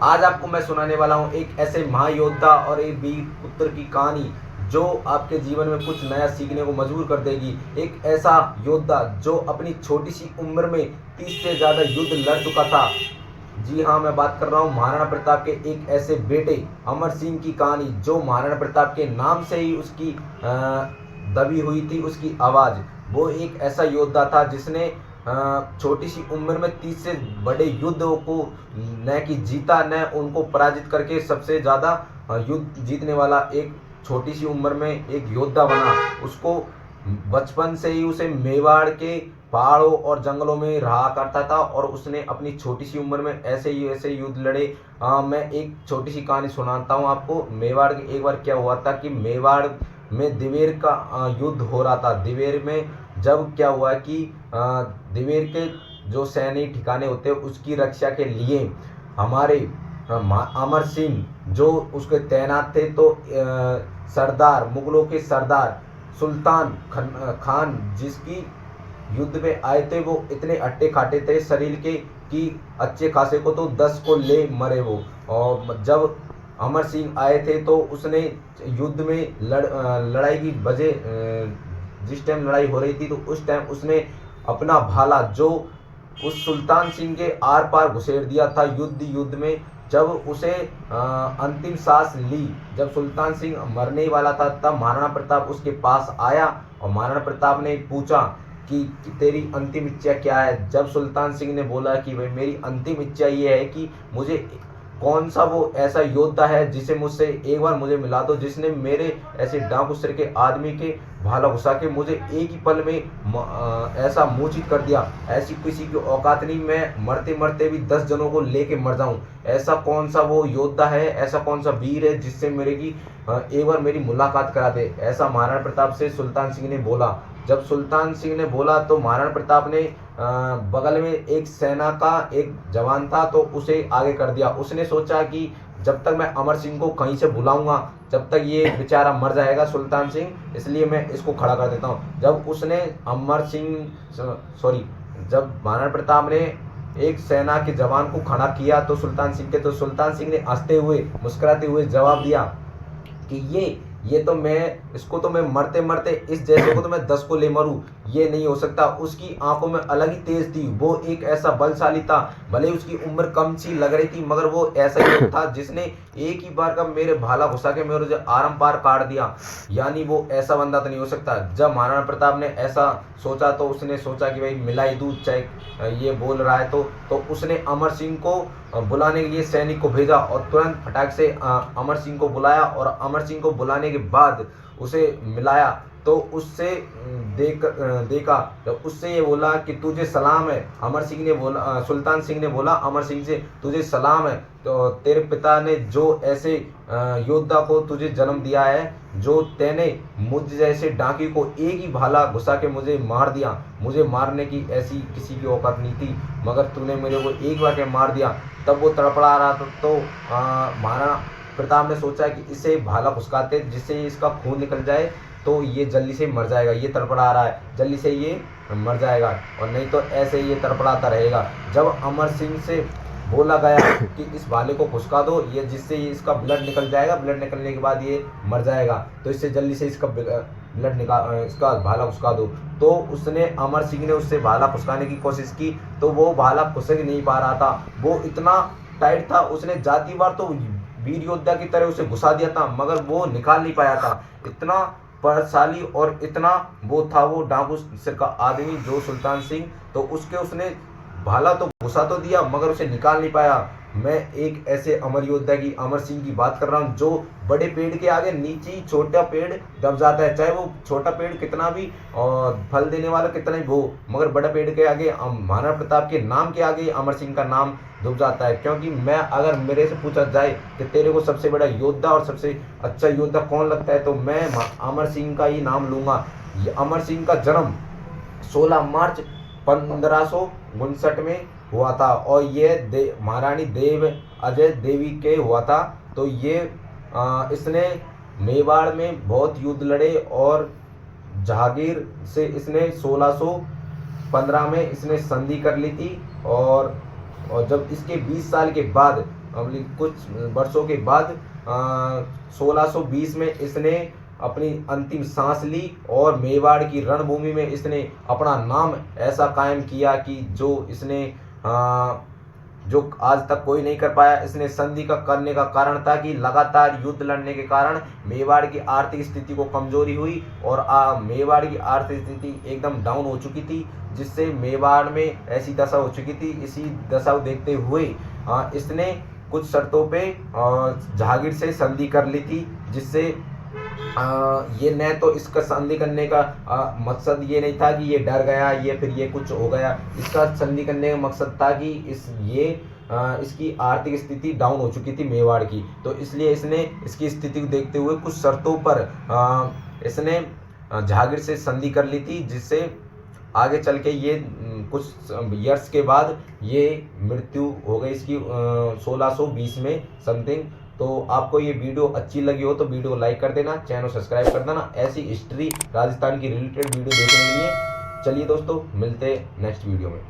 आज आपको मैं सुनाने वाला हूँ एक ऐसे महायोद्धा और एक वीर पुत्र की कहानी जो आपके जीवन में कुछ नया सीखने को मजबूर कर देगी। एक ऐसा योद्धा जो अपनी छोटी सी उम्र में 30 से ज़्यादा युद्ध लड़ चुका था। जी हाँ, मैं बात कर रहा हूँ महाराणा प्रताप के एक ऐसे बेटे अमर सिंह की कहानी, जो महाराणा प्रताप के नाम से ही उसकी दबी हुई थी उसकी आवाज़। वो एक ऐसा योद्धा था जिसने छोटी सी उम्र में 30 से बड़े युद्धों को न कि जीता, न उनको पराजित करके सबसे ज़्यादा युद्ध जीतने वाला एक छोटी सी उम्र में एक योद्धा बना। उसको बचपन से ही उसे मेवाड़ के पहाड़ों और जंगलों में रहा करता था और उसने अपनी छोटी सी उम्र में ऐसे युद्ध लड़े। मैं एक छोटी सी कहानी सुनाता हूँ आपको। मेवाड़ के एक बार क्या हुआ था कि मेवाड़ में दिवेर का युद्ध हो रहा था। दिवेर में जब क्या हुआ कि दिवेर के जो सैन्य ठिकाने होते हैं उसकी रक्षा के लिए हमारे अमर सिंह जो उसके तैनात थे, तो सरदार मुगलों के सरदार सुल्तान खान जिसकी युद्ध में आए थे, वो इतने अट्टे खाटे थे शरीर के कि अच्छे खासे को तो 10 को ले मरे वो। और जब अमर सिंह आए थे तो उसने युद्ध में लड़ाई की वजह, जिस टाइम लड़ाई हो रही थी तो उस टाइम उसने अपना भाला जो उस सुल्तान सिंह के आर पार घुसेड़ दिया था युद्ध में। जब उसे अंतिम सांस ली, जब सुल्तान सिंह मरने ही वाला था, तब महाराणा प्रताप उसके पास आया और महाराणा प्रताप ने पूछा कि तेरी अंतिम इच्छा क्या है। जब सुल्तान सिंह ने बोला कि भाई मेरी अंतिम इच्छा ये है कि मुझे कौन सा वो ऐसा योद्धा है जिसे मुझसे एक बार मुझे मिला दो, जिसने मेरे ऐसे डाकू सिर के आदमी के भाला घुसा के मुझे एक ही पल में ऐसा मूर्छित कर दिया। ऐसी किसी की औकात नहीं, मैं मरते मरते भी 10 जनों को लेके मर जाऊं। ऐसा कौन सा वो योद्धा है, ऐसा कौन सा वीर है जिससे मेरे की एक बार मेरी मुलाकात करा दे। ऐसा महाराणा प्रताप से सुल्तान सिंह ने बोला। जब सुल्तान सिंह ने बोला तो महाराणा प्रताप ने बगल में एक सेना का एक जवान था तो उसे आगे कर दिया। उसने सोचा कि जब तक मैं अमर सिंह को कहीं से बुलाऊंगा जब तक ये बेचारा मर जाएगा सुल्तान सिंह, इसलिए मैं इसको खड़ा कर देता हूँ। जब उसने जब महाराणा प्रताप ने एक सेना के जवान को खड़ा किया तो सुल्तान सिंह ने हंसते हुए मुस्कुराते हुए जवाब दिया कि ये तो मैं इसको तो मैं मरते मरते इस जैसे को तो मैं 10 को ले मरूं, ये नहीं हो सकता। उसकी आंखों में अलग ही तेज थी, वो एक ऐसा बलशाली था। भले ही उसकी उम्र कम सी लग रही थी मगर वो ऐसा ही था जिसने एक ही बार का मेरे भाला घुसा के मेरे जो आरम पार काट दिया। यानी वो ऐसा बंदा तो नहीं हो सकता। जब महाराणा प्रताप ने ऐसा सोचा तो उसने सोचा कि भाई मिलाई दूध चाहे ये बोल रहा है तो उसने अमर सिंह को बुलाने के लिए सैनिक को भेजा और तुरंत फटाक से अमर सिंह को बुलाया और अमर सिंह को बुलाने के बाद उसे मिलाया तो उससे देखा जब उससे ये बोला कि तुझे सलाम है। अमर सिंह ने बोला, सुल्तान सिंह ने बोला अमर सिंह से, तुझे सलाम है, तो तेरे पिता ने जो ऐसे योद्धा को तुझे जन्म दिया है, जो तेने मुझ जैसे डांकी को एक ही भाला घुसा के मुझे मार दिया। मुझे मारने की ऐसी किसी की औकात नहीं थी मगर तूने मेरे को एक बार के मार दिया। तब वो तड़पड़ा रहा था तो महाराणा प्रताप ने सोचा कि इसे भाला घुसकाते जिससे इसका खून निकल जाए तो ये जल्दी से मर जाएगा, ये तड़पड़ा रहा है जल्दी से ये मर जाएगा और नहीं तो ऐसे ये तड़पड़ाता रहेगा। जब अमर सिंह से बोला गया कि इस भाले को घुसका दो ये जिससे ये इसका ब्लड निकल जाएगा, ब्लड निकलने के बाद ये मर जाएगा, तो इससे जल्दी से इसका ब्लड इसका भाला घुसका दो। तो उसने अमर सिंह ने उससे भाला घुसकाने की कोशिश की तो वो भाला घुसक नहीं पा रहा था, वो इतना टाइट था। उसने जाती बार तो वीर योद्धा की तरह उसे घुसा दिया था मगर वो निकाल नहीं पाया था। इतना बलशाली और इतना वो था वो डाकू सिर का आदमी जो सुल्तान सिंह, तो उसने भाला तो घुसा तो दिया मगर उसे निकाल नहीं पाया। मैं एक ऐसे अमर योद्धा की अमर सिंह की बात कर रहा हूँ जो बड़े पेड़ के आगे नीचे ही छोटा पेड़ दब जाता है, चाहे वो छोटा पेड़ कितना भी फल देने वाला कितना ही हो, मगर बड़ा पेड़ के आगे महाराणा प्रताप के नाम के आगे अमर सिंह का नाम डूब जाता है। क्योंकि मैं अगर मेरे से पूछा जाए कि तेरे को सबसे बड़ा योद्धा और सबसे अच्छा योद्धा कौन लगता है तो मैं अमर सिंह का ही नाम लूँगा। अमर सिंह का जन्म 16 मार्च 1559 में हुआ था और ये महारानी देव अजय देवी के हुआ था। तो ये इसने मेवाड़ में बहुत युद्ध लड़े और जहांगीर से इसने 1615 में इसने संधि कर ली थी और जब इसके 20 साल के बाद कुछ वर्षों के बाद 1620 में इसने अपनी अंतिम सांस ली और मेवाड़ की रणभूमि में इसने अपना नाम ऐसा कायम किया कि जो इसने जो आज तक कोई नहीं कर पाया। इसने संधि का करने का कारण था कि लगातार युद्ध लड़ने के कारण मेवाड़ की आर्थिक स्थिति को कमजोरी हुई और मेवाड़ की आर्थिक स्थिति एकदम डाउन हो चुकी थी, जिससे मेवाड़ में ऐसी दशा हो चुकी थी। इसी दशा को देखते हुए इसने कुछ शर्तों पे जहांगीर से संधि कर ली थी, जिससे ये न तो इसका संधि करने का मकसद ये नहीं था कि ये डर गया ये फिर ये कुछ हो गया। इसका संधि करने का मकसद था कि इसकी आर्थिक स्थिति डाउन हो चुकी थी मेवाड़ की, तो इसलिए इसने इसकी स्थिति को देखते हुए कुछ शर्तों पर इसने जहांगीर से संधि कर ली थी, जिससे आगे चल के ये कुछ ईयर्स के बाद ये मृत्यु हो गई इसकी 1620 में समथिंग। तो आपको ये वीडियो अच्छी लगी हो तो वीडियो को लाइक कर देना, चैनल सब्सक्राइब कर देना ऐसी हिस्ट्री राजस्थान की रिलेटेड वीडियो देखने के लिए। चलिए दोस्तों, मिलते हैं नेक्स्ट वीडियो में।